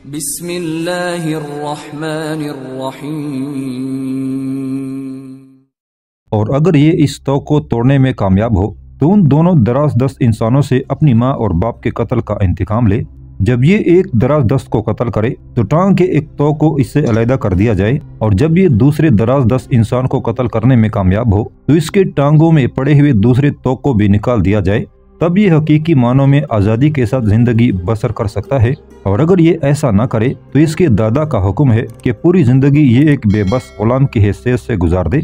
بسم اللہ الرحمن الرحیم۔ اور اگر یہ اس توق کو توڑنے میں کامیاب ہو تو ان دونوں دراز دست انسانوں سے اپنی ماں اور باپ کے قتل کا انتقام لے۔ جب یہ ایک دراز دست کو قتل کرے تو ٹانگ کے ایک توق کو اس سے علیحدہ کر دیا جائے، اور جب یہ دوسرے دراز دست انسان کو قتل کرنے میں کامیاب ہو تو اس کے ٹانگوں میں پڑے ہوئے دوسرے توق کو بھی نکال دیا جائے، تب یہ حقیقی معنوں میں آزادی کے ساتھ زندگی بسر کر سکتا ہے۔ اور اگر یہ ایسا نہ کرے تو اس کے دادا کا حکم ہے کہ پوری زندگی یہ ایک بے بس غلام کی حیثیت سے گزار دے،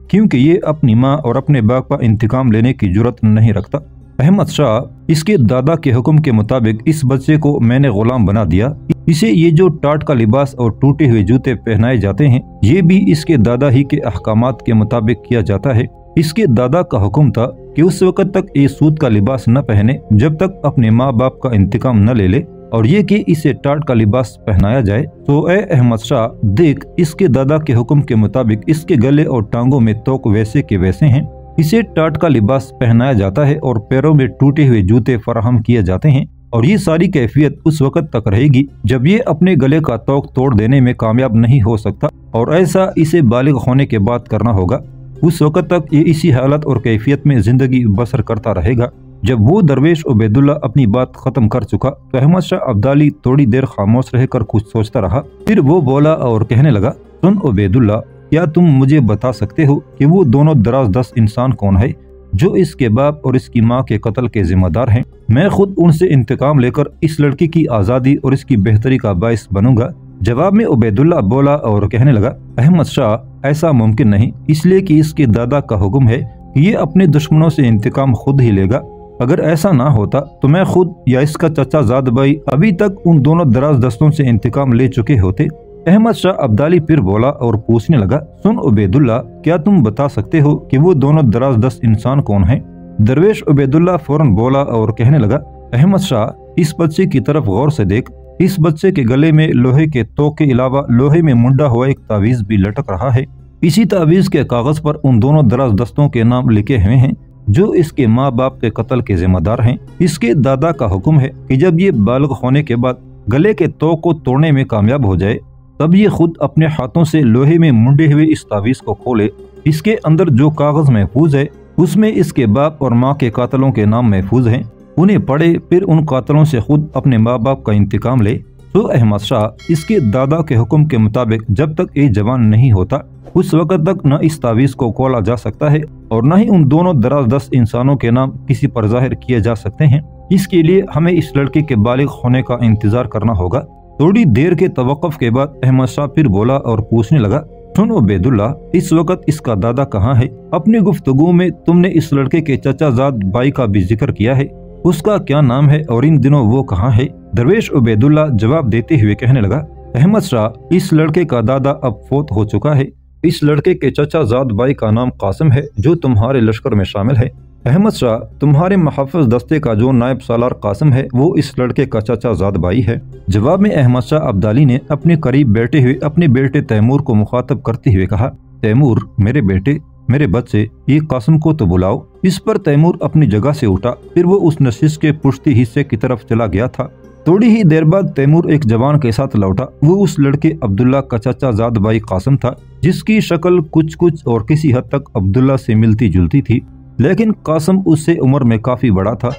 کیونکہ یہ اپنی ماں اور اپنے باپ کا انتقام لینے کی جرت نہیں رکھتا۔ احمد شاہ اس کے دادا کے حکم کے مطابق اس بچے کو میں نے غلام بنا دیا، اسے یہ جو ٹاٹ کا لباس اور ٹوٹے ہوئے جوتے پہنائے جاتے ہیں یہ بھی اس کے دادا ہی کے احکامات کے مطابق کیا جاتا ہے۔ اس کے دادا کا حکم تھا کہ اس وقت تک یہ سود کا لباس نہ پہنے جب تک اپنے ماں باپ کا انتقام نہ لے لے، اور یہ کہ اسے ٹاٹ کا لباس پہنایا جائے۔ تو اے احمد شاہ دیکھ، اس کے دادا کے حکم کے مطابق اس کے گلے اور ٹانگوں میں توق ویسے کے ویسے ہیں، اسے ٹاٹ کا لباس پہنایا جاتا ہے اور پیروں میں ٹوٹے ہوئے جوتے فراہم کیے جاتے ہیں، اور یہ ساری کیفیت اس وقت تک رہے گی جب یہ اپنے گلے کا توق توڑ دینے میں کامیاب نہیں ہو سکتا، اور ایسا اسے بالغ ہونے کے بعد کرنا ہوگا۔ اس وقت تک یہ اسی حالت اور کیفیت میں زندگی بسر کرتا رہے گا۔ جب وہ درویش عبیداللہ اپنی بات ختم کر چکا تو احمد شاہ ابدالی تھوڑی دیر خاموش رہ کر کچھ سوچتا رہا، پھر وہ بولا اور کہنے لگا، سن عبیداللہ، کیا تم مجھے بتا سکتے ہو کہ وہ دونوں دراز دست انسان کون ہے جو اس کے باپ اور اس کی ماں کے قتل کے ذمہ دار ہیں؟ میں خود ان سے انتقام لے کر اس لڑکی کی آزادی اور اس کی بہتری کا باعث بنوں گا۔ جواب میں عبیداللہ بولا اور کہنے لگا، احمد شاہ ایسا ممکن نہیں، اس لیے کہ اس کے دادا کا حکم ہے کہ یہ اپنے دشمنوں سے انتقام خود ہی لے گا۔ اگر ایسا نہ ہوتا تو میں خود یا اس کا چچا زاد بھائی ابھی تک ان دونوں دراز دستوں سے انتقام لے چکے ہوتے۔ احمد شاہ ابدالی پھر بولا اور پوچھنے لگا، سن عبیداللہ، کیا تم بتا سکتے ہو کہ وہ دونوں دراز دست انسان کون ہیں؟ درویش عبیداللہ فوراً بولا اور کہنے لگا، احمد شاہ اس بچے کی طرف غور سے دیکھ، اس بچے کے گلے میں لوہے کے توق کے علاوہ لوہے میں منڈا ہوا ایک تعویذ بھی لٹک رہا ہے۔ اسی تعویذ کے کاغذ پر ان دونوں دراز دستوں کے نام لکھے ہوئے ہیں جو اس کے ماں باپ کے قتل کے ذمہ دار ہیں۔ اس کے دادا کا حکم ہے کہ جب یہ بالغ ہونے کے بعد گلے کے توق کو توڑنے میں کامیاب ہو جائے تب یہ خود اپنے ہاتھوں سے لوہے میں منڈے ہوئے اس تعویذ کو کھولے، اس کے اندر جو کاغذ محفوظ ہے اس میں اس کے باپ اور ماں کے قاتلوں کے نام محفوظ ہیں، انہیں پڑھے، پھر ان قاتلوں سے خود اپنے ماں باپ کا انتقام لے۔ تو احمد شاہ اس کے دادا کے حکم کے مطابق جب تک یہ جوان نہیں ہوتا اس وقت تک نہ اس تعویذ کو کھولا جا سکتا ہے اور نہ ہی ان دونوں دراز دست انسانوں کے نام کسی پر ظاہر کیے جا سکتے ہیں۔ اس کے لیے ہمیں اس لڑکے کے بالغ ہونے کا انتظار کرنا ہوگا۔ تھوڑی دیر کے توقف کے بعد احمد شاہ پھر بولا اور پوچھنے لگا، سن عبیداللہ، اس وقت اس کا دادا کہاں ہے؟ اپنی گفتگو میں تم نے اس لڑکے کے چچا زاد بھائی کا بھی ذکر کیا ہے، اس کا کیا نام ہے اور ان دنوں وہ کہاں ہے؟ درویش عبیداللہ جواب دیتے ہوئے کہنے لگا، احمد شاہ اس لڑکے کا دادا اب فوت ہو چکا ہے، اس لڑکے کے چچا زاد بھائی کا نام قاسم ہے جو تمہارے لشکر میں شامل ہے۔ احمد شاہ تمہارے محافظ دستے کا جو نائب سالار قاسم ہے وہ اس لڑکے کا چچا زاد بھائی ہے۔ جواب میں احمد شاہ ابدالی نے اپنے قریب بیٹھے ہوئے اپنے بیٹے تیمور کو مخاطب کرتے ہوئے کہا، تیمور میرے بیٹے، میرے بچے، یہ قاسم کو تو بلاؤ۔ اس پر تیمور اپنی جگہ سے اٹھا، پھر وہ اس نشست کے پشتی حصے کی طرف چلا گیا تھا۔ تھوڑی ہی دیر بعد تیمور ایک جوان کے ساتھ لوٹا، وہ اس لڑکے عبداللہ کا چچا زاد بھائی قاسم تھا جس کی شکل کچھ اور کسی حد تک عبداللہ سے ملتی جلتی تھی، لیکن قاسم اس سے عمر میں کافی بڑا تھا،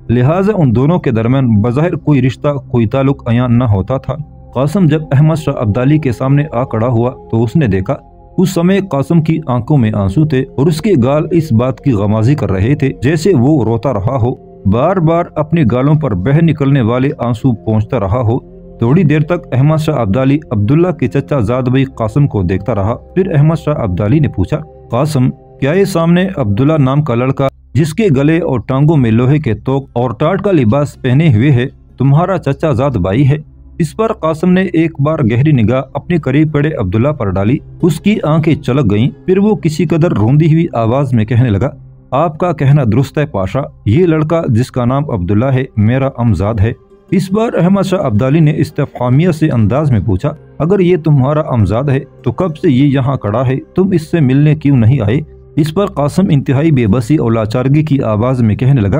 لہٰذا ان دونوں کے درمیان بظاہر کوئی رشتہ، کوئی تعلق عیاں نہ ہوتا تھا۔ قاسم جب احمد شاہ ابدالی کے سامنے آ کھڑا ہوا تو اس نے دیکھا اس سمے قاسم کی آنکھوں میں آنسو تھے اور اس کے گال اس بات کی غمازی کر رہے تھے جیسے وہ روتا رہا ہو، بار بار اپنے گالوں پر بہہ نکلنے والے آنسو پہنچتا رہا ہو۔ تھوڑی دیر تک احمد شاہ ابدالی عبداللہ کے چچا زاد بھائی قاسم کو دیکھتا رہا، پھر احمد شاہ ابدالی نے پوچھا، قاسم، کیا یہ سامنے عبداللہ نام کا لڑکا جس کے گلے اور ٹانگوں میں لوہے کے توق اور ٹاٹ کا لباس پہنے ہوئے ہے تمہارا چچا زاد بھائی ہے؟ اس پر قاسم نے ایک بار گہری نگاہ اپنے قریب پڑے عبداللہ پر ڈالی، اس کی آنکھیں چلک گئیں، پھر وہ کسی قدر روندی ہوئی آواز میں کہنے لگا، آپ کا کہنا درست ہے پاشا، یہ لڑکا جس کا نام عبداللہ ہے میرا امزاد ہے۔ اس بار احمد شاہ ابدالی نے استفہامیہ سے انداز میں پوچھا، اگر یہ تمہارا امزاد ہے تو کب سے یہ یہاں کھڑا ہے، تم اس سے ملنے کیوں نہیں آئے؟ اس پر قاسم انتہائی بے بسی اور لاچارگی کی آواز میں کہنے لگا،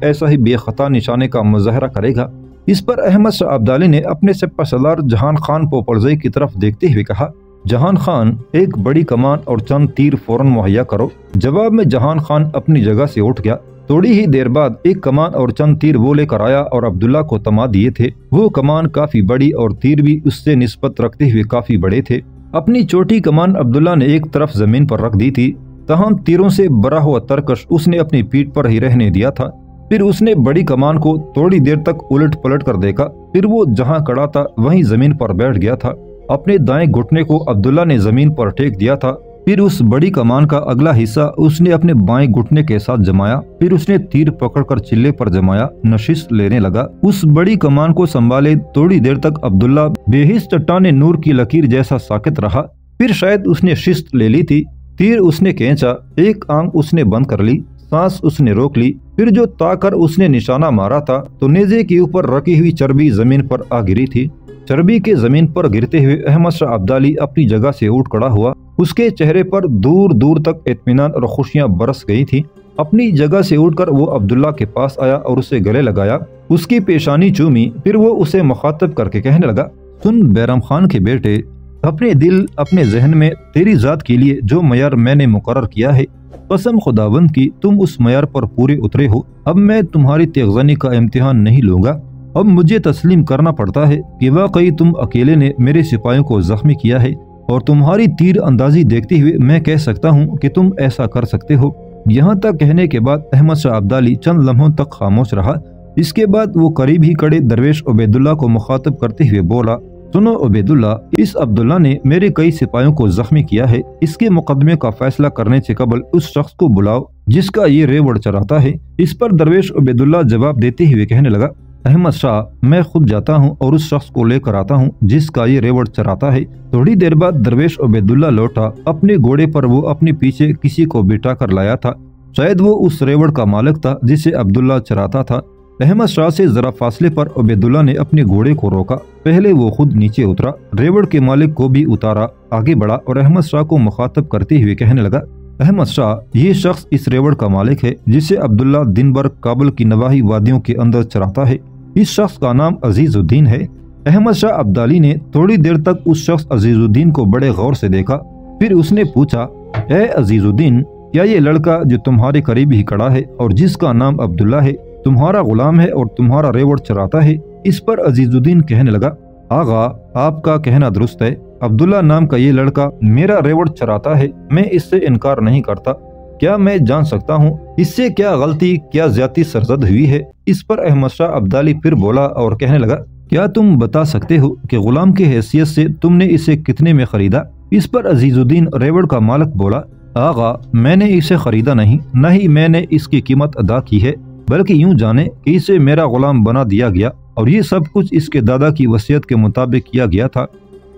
ایسا ہی بے خطا نشانے کا مظاہرہ کرے گا۔ اس پر احمد شاہ ابدالی نے اپنے سپہ سالار جہان خان پوپلزئی کی طرف دیکھتے ہوئے کہا، جہان خان، ایک بڑی کمان اور چند تیر فوراً مہیا کرو۔ جواب میں جہان خان اپنی جگہ سے اٹھ گیا۔ تھوڑی ہی دیر بعد ایک کمان اور چند تیر وہ لے کر آیا اور عبداللہ کو تما دیے تھے۔ وہ کمان کافی بڑی اور تیر بھی اس سے نسبت رکھتے ہوئے کافی بڑے تھے۔ اپنی چھوٹی کمان عبداللہ نے ایک طرف زمین پر رکھ دی تھی، تاہم تیروں سے بھرا ہوا ترکش اس نے اپنی پیٹھ پر ہی رہنے دیا تھا۔ پھر اس نے بڑی کمان کو تھوڑی دیر تک الٹ پلٹ کر دیکھا، پھر وہ جہاں کڑا تھا وہیں زمین پر بیٹھ گیا تھا۔ اپنے دائیں گھٹنے کو عبداللہ نے زمین پر ٹیک دیا تھا۔ پھر اس بڑی کمان کا اگلا حصہ اس نے اپنے بائیں گھٹنے کے ساتھ جمایا، پھر اس نے تیر پکڑ کر چلے پر جمایا، نشست لینے لگا۔ اس بڑی کمان کو سنبھالے تھوڑی دیر تک عبداللہ بے حس چٹان نور کی لکیر جیسا ساکت رہا، پھر شاید اس نے شست لے لی تھی۔ تیر اس نے کھینچا، ایک آنکھ اس نے بند کر لی، سانس اس نے روک لی، پھر جو تا کر اس نے نشانہ مارا تھا تو نیزے کے اوپر رکھی ہوئی چربی زمین پر آ گری تھی۔ چربی کے زمین پر گرتے ہوئے احمد شاہ ابدالی اپنی جگہ سے اٹھ کھڑا ہوا۔ اس کے چہرے پر دور دور تک اطمینان اور خوشیاں برس گئی تھی۔ اپنی جگہ سے اٹھ کر وہ عبداللہ کے پاس آیا اور اسے گلے لگایا، اس کی پیشانی چومی، پھر وہ اسے مخاطب کر کے کہنے لگا، سن بیرم خان کے بیٹے، اپنے دل اپنے ذہن میں تیری ذات کے لیے جو معیار میں نے مقرر کیا ہے، قسم خداوند کی تم اس معیار پر پورے اترے ہو۔ اب میں تمہاری تیغزنی کا امتحان نہیں لوں گا۔ اب مجھے تسلیم کرنا پڑتا ہے کہ واقعی تم اکیلے نے میرے سپاہیوں کو زخمی کیا ہے، اور تمہاری تیر اندازی دیکھتے ہوئے میں کہہ سکتا ہوں کہ تم ایسا کر سکتے ہو۔ یہاں تک کہنے کے بعد احمد شاہ ابدالی چند لمحوں تک خاموش رہا۔ اس کے بعد وہ قریب ہی کھڑے درویش عبیداللہ کو مخاطب کرتے ہوئے بولا، سنو عبیداللہ، اس عبداللہ نے میرے کئی سپاہیوں کو زخمی کیا ہے۔ اس کے مقدمے کا فیصلہ کرنے سے قبل اس شخص کو بلاؤ جس کا یہ ریوڑ چراتا ہے۔ اس پر درویش عبیداللہ جواب دیتے ہوئے کہنے لگا، احمد شاہ، میں خود جاتا ہوں اور اس شخص کو لے کر آتا ہوں جس کا یہ ریوڑ چراتا ہے۔ تھوڑی دیر بعد درویش عبیداللہ لوٹا۔ اپنے گھوڑے پر وہ اپنے پیچھے کسی کو بٹھا کر لایا تھا، شاید وہ اس ریوڑ کا مالک تھا جسے عبداللہ چراتا تھا۔ احمد شاہ سے ذرا فاصلے پر عبیداللہ نے اپنے گھوڑے کو روکا، پہلے وہ خود نیچے اترا، ریوڑ کے مالک کو بھی اتارا، آگے بڑھا اور احمد شاہ کو مخاطب کرتے ہوئے کہنے لگا، احمد شاہ، یہ شخص اس ریوڑ کا مالک ہے جسے عبداللہ دن بھر کابل کی نواحی وادیوں کے اندر چراتا ہے۔ اس شخص کا نام عزیز الدین ہے۔ احمد شاہ ابدالی نے تھوڑی دیر تک اس شخص عزیز الدین کو بڑے غور سے دیکھا، پھر اس نے پوچھا، اے عزیز الدین، کیا یہ لڑکا جو تمہارے قریب ہی کھڑا ہے اور جس کا نام عبداللہ ہے تمہارا غلام ہے اور تمہارا ریوڑ چراتا ہے؟ اس پر عزیز الدین کہنے لگا، آغا، آپ کا کہنا درست ہے، عبداللہ نام کا یہ لڑکا میرا ریوڑ چراتا ہے، میں اس سے انکار نہیں کرتا۔ کیا میں جان سکتا ہوں اس سے کیا غلطی، کیا زیادتی سرزد ہوئی ہے؟ اس پر احمد شاہ ابدالی پھر بولا اور کہنے لگا، کیا تم بتا سکتے ہو کہ غلام کی حیثیت سے تم نے اسے کتنے میں خریدا؟ اس پر عزیز الدین ریوڑ کا مالک بولا، آغا، میں نے اسے خریدا نہیں، نہ ہی میں نے اس کی قیمت ادا کی ہے، بلکہ یوں جانے کہ اسے میرا غلام بنا دیا گیا اور یہ سب کچھ اس کے دادا کی وصیت کے مطابق کیا گیا تھا۔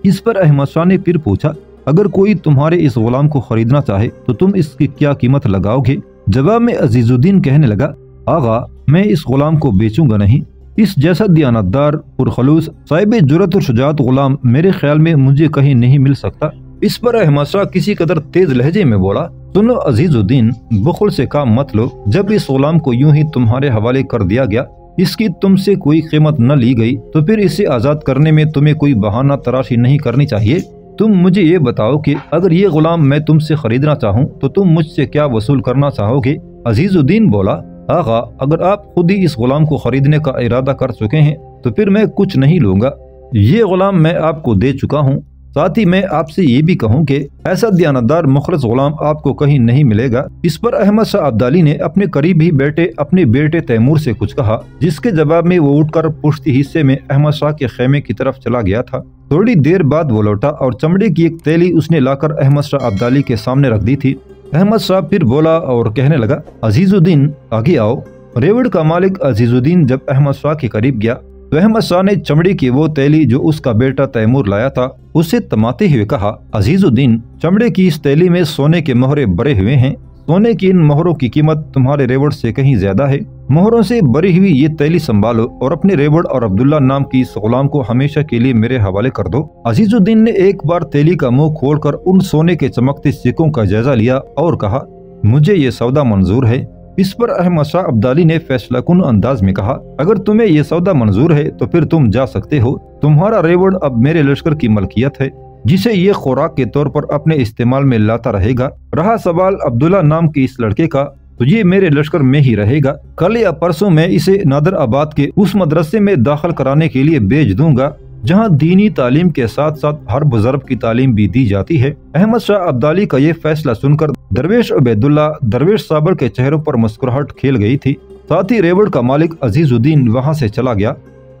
اس پر احمد شاہ نے پھر پوچھا، اگر کوئی تمہارے اس غلام کو خریدنا چاہے تو تم اس کی کیا قیمت لگاؤ گے؟ جواب میں عزیز الدین کہنے لگا، آغا، میں اس غلام کو بیچوں گا نہیں۔ اس جیسا دیانتدار، پرخلوص، صاحب جرأت اور شجاعت غلام میرے خیال میں مجھے کہیں نہیں مل سکتا۔ اس پر احمد شاہ کسی قدر تیز لہجے میں بولا، سنو عزیز الدین، بخل سے کام مت لو۔ جب اس غلام کو یوں ہی تمہارے حوالے کر دیا گیا، اس کی تم سے کوئی قیمت نہ لی گئی، تو پھر اسے آزاد کرنے میں تمہیں کوئی بہانہ تراشی نہیں کرنی چاہیے۔ تم مجھے یہ بتاؤ کہ اگر یہ غلام میں تم سے خریدنا چاہوں تو تم مجھ سے کیا وصول کرنا چاہو گے؟ عزیز الدین بولا، آغا، اگر آپ خود ہی اس غلام کو خریدنے کا ارادہ کر چکے ہیں تو پھر میں کچھ نہیں لوں گا، یہ غلام میں آپ کو دے چکا ہوں۔ ساتھ ہی میں آپ سے یہ بھی کہوں کہ ایسا دیانتدار مخلص غلام آپ کو کہیں نہیں ملے گا۔ اس پر احمد شاہ ابدالی نے اپنے قریب ہی بیٹھے اپنے بیٹے تیمور سے کچھ کہا، جس کے جواب میں وہ اٹھ کر پشتی حصے میں احمد شاہ کے خیمے کی طرف چلا گیا تھا۔ تھوڑی دیر بعد وہ لوٹا اور چمڑے کی ایک تیلی اس نے لا کر احمد شاہ ابدالی کے سامنے رکھ دی تھی۔ احمد شاہ پھر بولا اور کہنے لگا، عزیز الدین، آگے آؤ۔ ریوڑ کا مالک عزیز الدین جب احمد شاہ کے قریب گیا تو احمد شاہ نے چمڑی کی وہ تیلی جو اس کا بیٹا تیمور لایا تھا اسے تماتے ہوئے کہا، عزیز الدین، چمڑے کی اس تیلی میں سونے کے مہرے بھرے ہوئے ہیں، سونے کی ان مہروں کی قیمت تمہارے ریوڑ سے کہیں زیادہ ہے، مہروں سے بری ہوئی یہ تیلی سنبھالو اور اپنے ریوڑ اور عبداللہ نام کی اس غلام کو ہمیشہ کے لیے میرے حوالے کر دو۔ عزیز الدین نے ایک بار تیلی کا منہ کھول کر ان سونے کے چمکتے سکوں کا جائزہ لیا اور کہا، مجھے یہ سودا منظور ہے۔ اس پر احمد شاہ ابدالی نے فیصلہ کن انداز میں کہا، اگر تمہیں یہ سودا منظور ہے تو پھر تم جا سکتے ہو، تمہارا ریوڑ اب میرے لشکر کی ملکیت ہے جسے یہ خوراک کے طور پر اپنے استعمال میں لاتا رہے گا۔ رہا سوال عبداللہ نام کے اس لڑکے کا تو یہ میرے لشکر میں ہی رہے گا، کل یا پرسوں میں اسے نادر آباد کے اس مدرسے میں داخل کرانے کے لیے بھیج دوں گا جہاں دینی تعلیم کے ساتھ ساتھ حرب و ضرب کی تعلیم بھی دی جاتی ہے۔ احمد شاہ ابدالی کا یہ فیصلہ سن کر درویش عبیداللہ درویش صابر کے چہروں پر مسکراہٹ کھیل گئی تھی، ساتھ ہی ریوڑ کا مالک عزیز الدین وہاں سے چلا گیا۔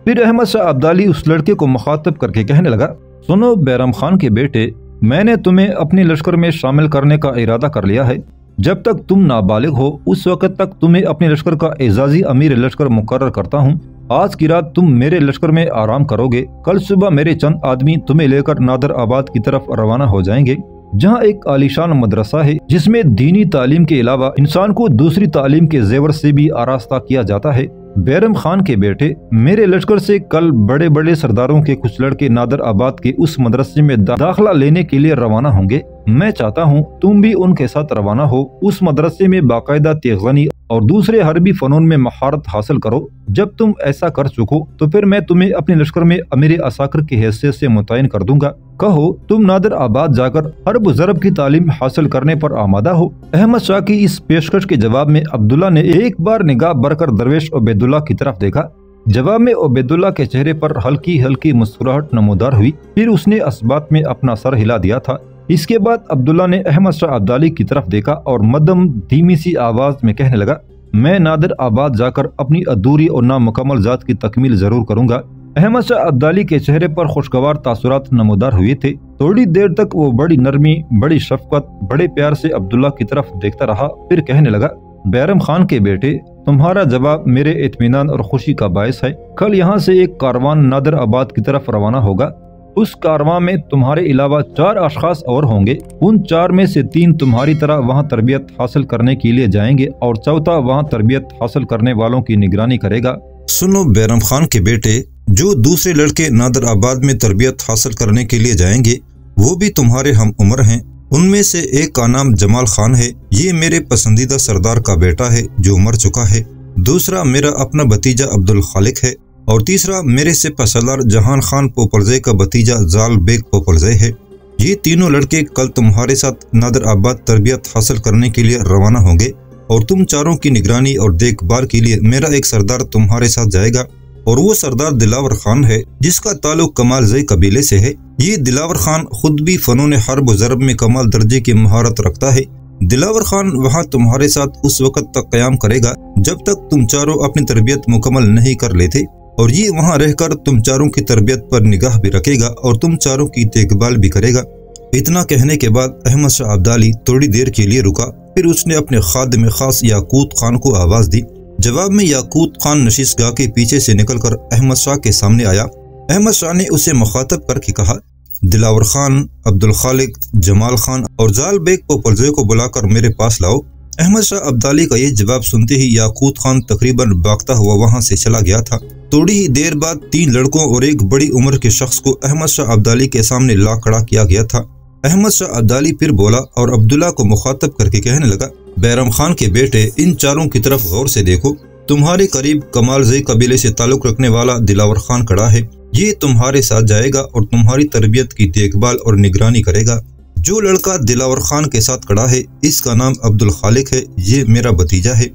پھر احمد شاہ ابدالی اس لڑکے کو مخاطب کر کے کہنے لگا، سنو بیرم خان کے بیٹے، میں نے تمہیں اپنے لشکر میں شامل کرنے کا ارادہ کر لیا ہے۔ جب تک تم نابالغ ہو اس وقت تک تمہیں اپنے لشکر کا اعزازی امیر لشکر مقرر کرتا ہوں۔ آج کی رات تم میرے لشکر میں آرام کرو گے، کل صبح میرے چند آدمی تمہیں لے کر نادر آباد کی طرف روانہ ہو جائیں گے جہاں ایک عالیشان مدرسہ ہے جس میں دینی تعلیم کے علاوہ انسان کو دوسری تعلیم کے زیور سے بھی آراستہ کیا جاتا ہے۔ بیرم خان کے بیٹے، میرے لشکر سے کل بڑے بڑے سرداروں کے کچھ لڑکے نادر آباد کے اس مدرسے میں داخلہ لینے کے لیے روانہ ہوں گے۔ میں چاہتا ہوں تم بھی ان کے ساتھ روانہ ہو، اس مدرسے میں باقاعدہ تیغزنی اور دوسرے حربی فنون میں مہارت حاصل کرو۔ جب تم ایسا کر چکو تو پھر میں تمہیں اپنے لشکر میں امیر عساکر کی حیثیت سے متعین کر دوں گا۔ کہو تم نادر آباد جا کر حرب و ضرب کی تعلیم حاصل کرنے پر آمادہ ہو۔ احمد شاہ کی اس پیشکش کے جواب میں عبداللہ نے ایک بار نگاہ بر کر درویش عبیداللہ کی طرف دیکھا۔ جواب میں عبیداللہ کے چہرے پر ہلکی ہلکی مسکراہٹ نمودار ہوئی، پھر اس نے اس بات میں اپنا سر ہلا دیا تھا۔ اس کے بعد عبداللہ نے احمد شاہ ابدالی کی طرف دیکھا اور مدم دھیمی سی آواز میں کہنے لگا، میں نادر آباد جا کر اپنی ادھوری اور نامکمل ذات کی تکمیل ضرور کروں گا۔ احمد شاہ ابدالی کے چہرے پر خوشگوار تاثرات نمودار ہوئے تھے۔ تھوڑی دیر تک وہ بڑی نرمی، بڑی شفقت، بڑے پیار سے عبداللہ کی طرف دیکھتا رہا، پھر کہنے لگا، بیرم خان کے بیٹے، تمہارا جواب میرے اطمینان اور خوشی کا باعث ہے۔ کل یہاں سے ایک کاروان نادر آباد کی طرف روانہ ہوگا، اس کارواں میں تمہارے علاوہ 4 اشخاص اور ہوں گے، ان 4 میں سے 3 تمہاری طرح وہاں تربیت حاصل کرنے کے لیے جائیں گے اور چوتھا وہاں تربیت حاصل کرنے والوں کی نگرانی کرے گا۔ سنو بیرم خان کے بیٹے، جو دوسرے لڑکے نادر آباد میں تربیت حاصل کرنے کے لیے جائیں گے وہ بھی تمہارے ہم عمر ہیں۔ ان میں سے ایک کا نام جمال خان ہے، یہ میرے پسندیدہ سردار کا بیٹا ہے جو مر چکا ہے۔ دوسرا میرا اپنا بھتیجا عبدالخالق ہے، اور تیسرا میرے سپہ سالار جہان خان پوپلزے کا بھتیجا زال بیگ پوپلزے ہے۔ یہ تینوں لڑکے کل تمہارے ساتھ نادر آباد تربیت حاصل کرنے کے لیے روانہ ہوں گے، اور تم چاروں کی نگرانی اور دیکھ بھال کے لیے میرا ایک سردار تمہارے ساتھ جائے گا، اور وہ سردار دلاور خان ہے جس کا تعلق کمال زئی قبیلے سے ہے۔ یہ دلاور خان خود بھی فنون حرب و ضرب میں کمال درجے کی مہارت رکھتا ہے۔ دلاور خان وہاں تمہارے ساتھ اس وقت تک قیام کرے گا جب تک تم چاروں اپنی تربیت مکمل نہیں کر لیتے، اور یہ وہاں رہ کر تم چاروں کی تربیت پر نگاہ بھی رکھے گا اور تم چاروں کی دیکھ بھال بھی کرے گا۔ اتنا کہنے کے بعد احمد شاہ ابدالی تھوڑی دیر کے لیے رکا، پھر اس نے اپنے خادم خاص یاقوت خان کو آواز دی۔ جواب میں یاقوت خان نشست گاہ کے پیچھے سے نکل کر احمد شاہ کے سامنے آیا۔ احمد شاہ نے اسے مخاطب کر کے کہا، دلاور خان، عبدالخالق، جمال خان اور زال بیگ پوپلزے کو بلا کر میرے پاس لاؤ۔ احمد شاہ ابدالی کا یہ جواب سنتے ہی یاقوت خان تقریباً بھاگتا ہوا وہاں سے چلا گیا تھا۔ تھوڑی ہی دیر بعد 3 لڑکوں اور ایک بڑی عمر کے شخص کو احمد شاہ ابدالی کے سامنے لا کھڑا کیا گیا تھا۔ احمد شاہ ابدالی پھر بولا اور عبداللہ کو مخاطب کر کے کہنے لگا، بیرم خان کے بیٹے، ان چاروں کی طرف غور سے دیکھو۔ تمہارے قریب کمال زئی قبیلے سے تعلق رکھنے والا دلاور خان کھڑا ہے، یہ تمہارے ساتھ جائے گا اور تمہاری تربیت کی دیکھ بھال اور نگرانی کرے گا۔ جو لڑکا دلاور خان کے ساتھ کھڑا ہے اس کا نام عبدالخالق ہے، یہ میرا بھتیجا ہے۔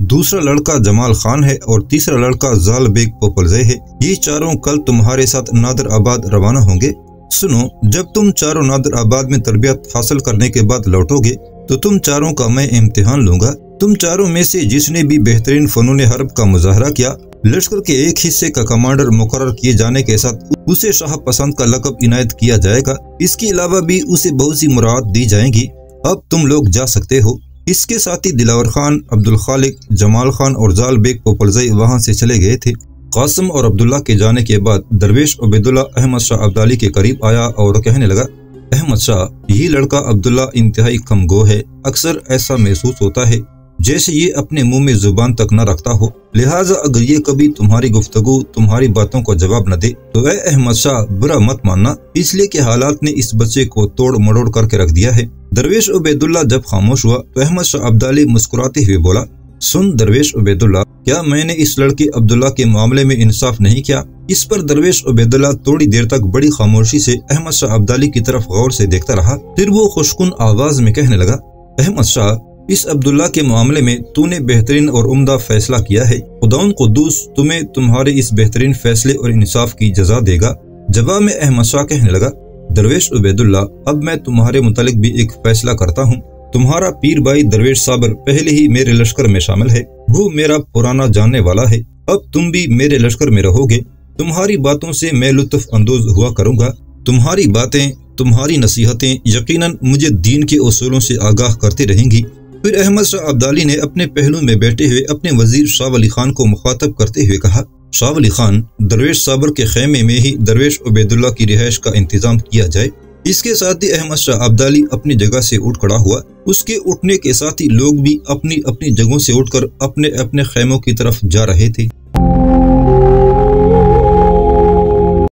دوسرا لڑکا جمال خان ہے اور تیسرا لڑکا زال بیگ پوپلزے ہے۔ یہ چاروں کل تمہارے ساتھ نادر آباد روانہ ہوں گے۔ سنو، جب تم چاروں نادر آباد میں تربیت حاصل کرنے کے بعد لوٹو گے تو تم چاروں کا میں امتحان لوں گا۔ تم چاروں میں سے جس نے بھی بہترین فنون حرب کا مظاہرہ کیا، لشکر کے ایک حصے کا کمانڈر مقرر کیے جانے کے ساتھ اسے شاہ پسند کا لقب عنایت کیا جائے گا۔ اس کے علاوہ بھی اسے بہت سی مراعات دی جائیں گی۔ اب تم لوگ جا سکتے ہو۔ اس کے ساتھ ہی دلاور خان، عبدالخالق، جمال خان اور زال بیگ پوپلزئی وہاں سے چلے گئے تھے۔ قاسم اور عبداللہ کے جانے کے بعد درویش عبیداللہ احمد شاہ ابدالی کے قریب آیا اور کہنے لگا، احمد شاہ، یہ لڑکا عبداللہ انتہائی کم گو ہے۔ اکثر ایسا محسوس ہوتا ہے جیسے یہ اپنے منہ میں زبان تک نہ رکھتا ہو، لہٰذا اگر یہ کبھی تمہاری گفتگو، تمہاری باتوں کو جواب نہ دے تو اے احمد شاہ برا مت ماننا، اس لیے کہ حالات نے اس بچے کو توڑ مڑوڑ کر کے رکھ دیا ہے۔ درویش عبیداللہ جب خاموش ہوا تو احمد شاہ ابدالی مسکراتے ہوئے بولا، سن درویش عبیداللہ، کیا میں نے اس لڑکے عبداللہ کے معاملے میں انصاف نہیں کیا؟ اس پر درویش عبیداللہ تھوڑی دیر تک بڑی خاموشی سے احمد شاہ ابدالی کی طرف غور سے دیکھتا رہا، پھر وہ خوشکن آواز میں کہنے لگا، احمد شاہ، اس عبداللہ کے معاملے میں تو نے بہترین اور عمدہ فیصلہ کیا ہے، خداوند قدوس تمہیں تمہارے اس بہترین فیصلے اور انصاف کی جزا دے گا۔ جواب میں احمد شاہ کہنے لگا، درویش عبیداللہ، اب میں تمہارے متعلق بھی ایک فیصلہ کرتا ہوں۔ تمہارا پیر بھائی درویش صابر پہلے ہی میرے لشکر میں شامل ہے، وہ میرا پرانا جاننے والا ہے، اب تم بھی میرے لشکر میں رہو گے، تمہاری باتوں سے میں لطف اندوز ہوا کروں گا، تمہاری باتیں، تمہاری نصیحتیں یقیناً مجھے دین کے اصولوں سے آگاہ کرتی رہیں گی۔ پھر احمد شاہ ابدالی نے اپنے پہلو میں بیٹھے ہوئے اپنے وزیر شاہ ولی خان کو مخاطب کرتے ہوئے کہا، شاہ ولی خان، درویش صابر کے خیمے میں ہی درویش عبیداللہ کی رہائش کا انتظام کیا جائے۔ اس کے ساتھ ہی احمد شاہ ابدالی اپنی جگہ سے اٹھ کھڑا ہوا۔ اس کے اٹھنے کے ساتھ ہی لوگ بھی اپنی اپنی جگہوں سے اٹھ کر اپنے اپنے خیموں کی طرف جا رہے تھے۔